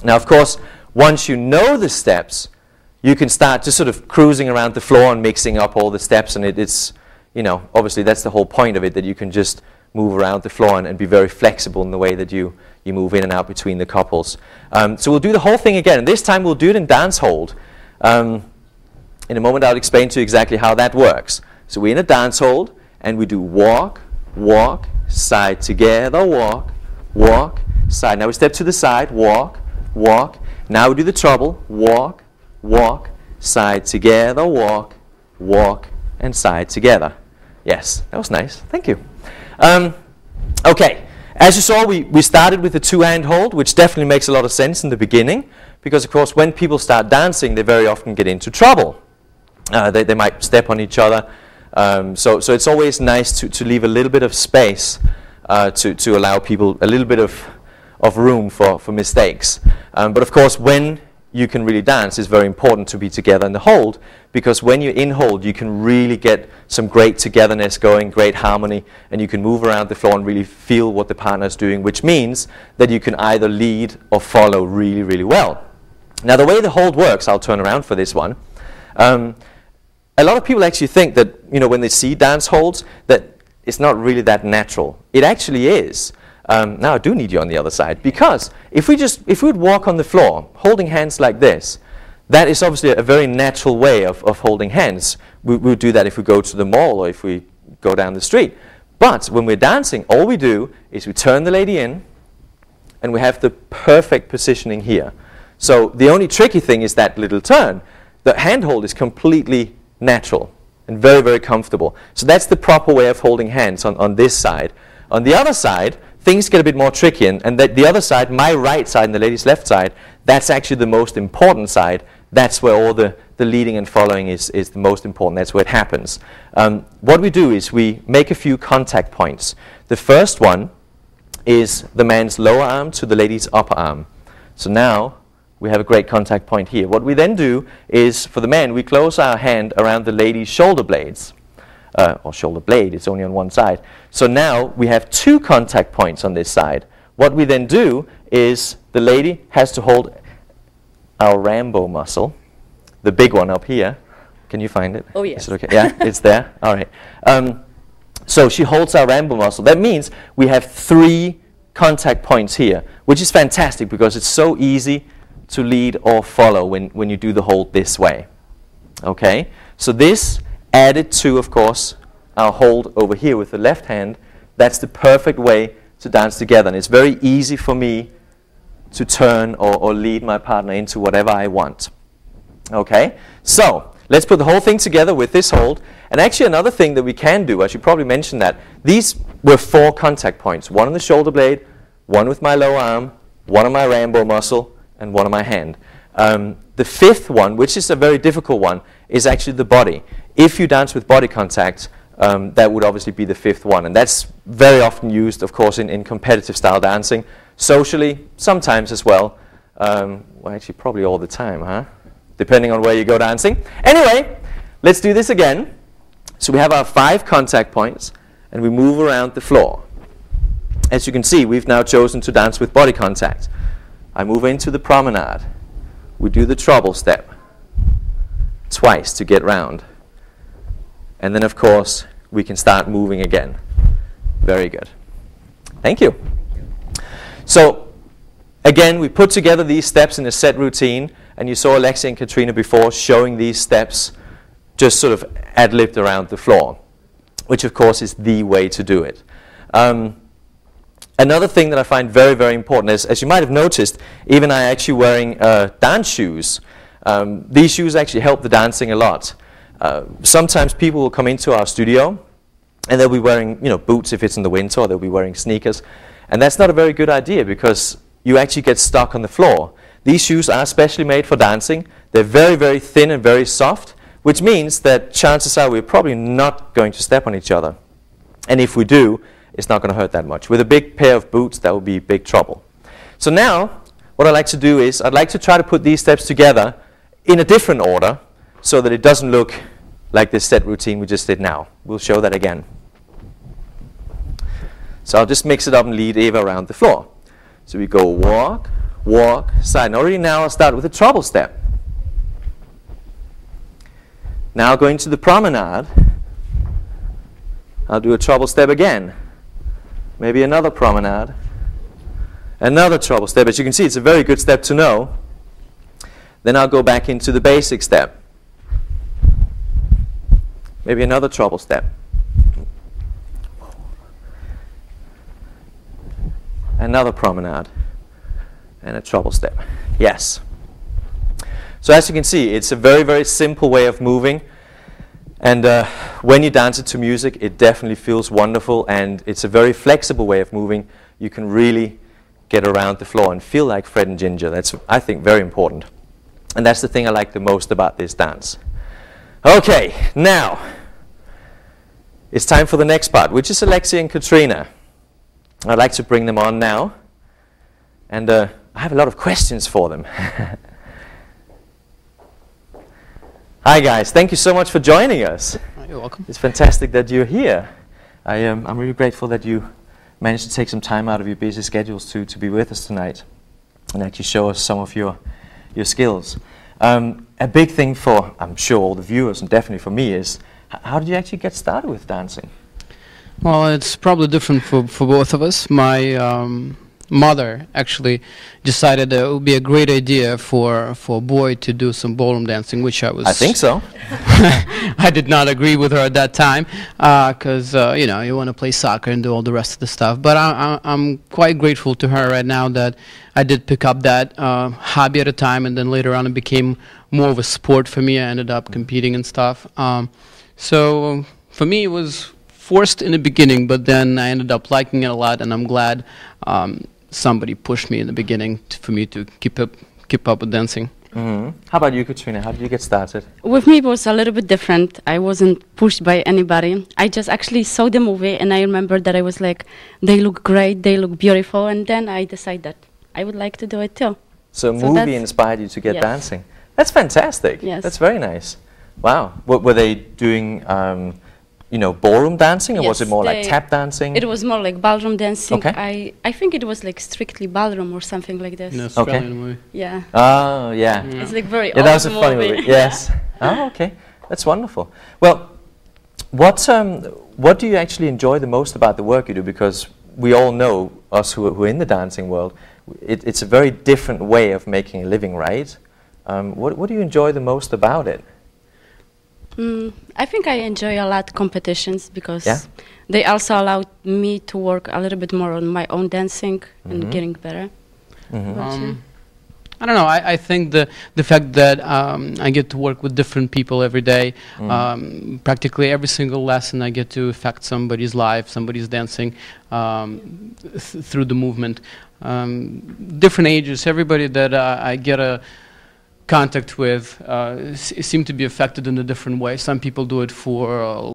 Now, of course, once you know the steps, you can start just sort of cruising around the floor and mixing up all the steps, and it's, you know, obviously that's the whole point of it, that you can just move around the floor and be very flexible in the way that you move in and out between the couples. So we'll do the whole thing again, and this time we'll do it in dance hold. In a moment I'll explain to you exactly how that works. So we're in a dance hold, and we do walk, walk, side together, walk, walk, side. Now we step to the side, walk, walk. Now we do the treble, walk, walk, side together, walk, walk, and side together. Yes, that was nice. Thank you. Okay, as you saw, we started with the two-hand hold, which definitely makes a lot of sense in the beginning, because of course when people start dancing, they very often get into trouble. They might step on each other. So it's always nice to leave a little bit of space to allow people a little bit of room for mistakes. But of course, when you can really dance, it's very important to be together in the hold, because when you're in hold, you can really get some great togetherness going, great harmony, and you can move around the floor and really feel what the partner is doing, which means that you can either lead or follow really, really well. Now, the way the hold works, I'll turn around for this one. A lot of people actually think that, you know, when they see dance holds, that it's not really that natural. It actually is. Now I do need you on the other side, because if we would walk on the floor holding hands like this, that is obviously a very natural way of holding hands. We would do that if we go to the mall or if we go down the street. But when we're dancing, all we do is we turn the lady in, and we have the perfect positioning here. So the only tricky thing is that little turn. The handhold is completely natural and very, very comfortable. So that's the proper way of holding hands on this side. On the other side, things get a bit more tricky, and the other side, my right side and the lady's left side, that's actually the most important side. That's where all the leading and following is the most important. That's where it happens. What we do is we make a few contact points. The first one is the man's lower arm to the lady's upper arm. So now we have a great contact point here. What we then do is, for the man, we close our hand around the lady's shoulder blades. Or shoulder blade, it's only on one side. So now we have two contact points on this side. What we then do is the lady has to hold our Rambo muscle, the big one up here. Can you find it? Oh, yes. Is it okay? Yeah, it's there. All right. So she holds our Rambo muscle. That means we have 3 contact points here, which is fantastic because it's so easy to lead or follow when you do the hold this way. Okay? So this added to, of course, our hold over here with the left hand, that's the perfect way to dance together. And it's very easy for me to turn or lead my partner into whatever I want. Okay? So let's put the whole thing together with this hold. And actually another thing that we can do, I should probably mention that, these were 4 contact points. 1 on the shoulder blade, 1 with my lower arm, 1 on my Rambo muscle, and 1 on my hand. The 5th one, which is a very difficult one, is actually the body. If you dance with body contact, that would obviously be the 5th one. And that's very often used, of course, in competitive style dancing. Socially, sometimes as well. Well, actually, probably all the time, huh? Depending on where you go dancing. Anyway, let's do this again. So we have our 5 contact points, and we move around the floor. As you can see, we've now chosen to dance with body contact. I move into the promenade. We do the treble step twice to get round. And then, of course, we can start moving again. Very good. Thank you. So, again, we put together these steps in a set routine, and you saw Alexia and Katrina before showing these steps just sort of ad-libbed around the floor, which, of course, is the way to do it. Another thing that I find very, very important is, as you might have noticed, even I actually wearing dance shoes. These shoes actually help the dancing a lot. Sometimes people will come into our studio and they'll be wearing, boots if it's in the winter, or they'll be wearing sneakers. And that's not a very good idea because you actually get stuck on the floor. These shoes are specially made for dancing. They're very, very thin and very soft, which means that chances are we're probably not going to step on each other. And if we do, it's not going to hurt that much. With a big pair of boots, that would be big trouble. So now, what I'd like to do is, I'd like to try to put these steps together in a different order, so that it doesn't look like this set routine we just did now. We'll show that again. So I'll just mix it up and lead Eva around the floor. So we go walk, walk, side. Already now I'll start with a treble step. Now going to the promenade, I'll do a treble step again. Maybe another promenade, another treble step. As you can see, it's a very good step to know. Then I'll go back into the basic step. Maybe another treble step. Another promenade and a treble step. Yes. So as you can see, it's a very, very simple way of moving. And when you dance it to music, it definitely feels wonderful. And it's a very flexible way of moving. You can really get around the floor and feel like Fred and Ginger. That's, I think, very important. And that's the thing I like the most about this dance. Okay, now it's time for the next part, which is Alexia and Katrina. I'd like to bring them on now. And I have a lot of questions for them. Hi guys, thank you so much for joining us. You're welcome. It's fantastic that you're here. I'm really grateful that you managed to take some time out of your busy schedules to be with us tonight and actually show us some of your skills. A big thing for, I'm sure, all the viewers and definitely for me is, how did you actually get started with dancing? Well, it's probably different for both of us. My mother actually decided that it would be a great idea for a boy to do some ballroom dancing, which I was... I think so. I did not agree with her at that time, because, you know, you want to play soccer and do all the rest of the stuff. But I'm quite grateful to her right now that I did pick up that hobby at a time, and then later on it became more of a sport for me. I ended up competing and stuff. So for me, it was forced in the beginning, but then I ended up liking it a lot, and I'm glad somebody pushed me in the beginning for me to keep up with dancing. Mm-hmm. How about you, Katrina? How did you get started? With me, it was a little bit different. I wasn't pushed by anybody. I just actually saw the movie, and I remember that I was like, they look great, they look beautiful, and then I decided that I would like to do it too. So a movie inspired you to get yes. dancing. That's fantastic. Yes. That's very nice. Wow. Were they doing, you know, ballroom dancing, or was it more like tap dancing? It was more like ballroom dancing. Okay. I think it was like strictly ballroom or something like this. In Australian movie. Yeah. Oh, yeah. It's like very Yeah, that was a funny movie. Yes. Oh, okay. That's wonderful. Well, what do you actually enjoy the most about the work you do? Because we all know, us who are in the dancing world, it's a very different way of making a living, right? What do you enjoy the most about it? I think I enjoy a lot competitions because they also allowed me to work a little bit more on my own dancing and getting better. I don't know. I think the fact that I get to work with different people every day, practically every single lesson I get to affect somebody's life, somebody's dancing through the movement. Different ages, everybody that I get a contact with seem to be affected in a different way. Some people do it for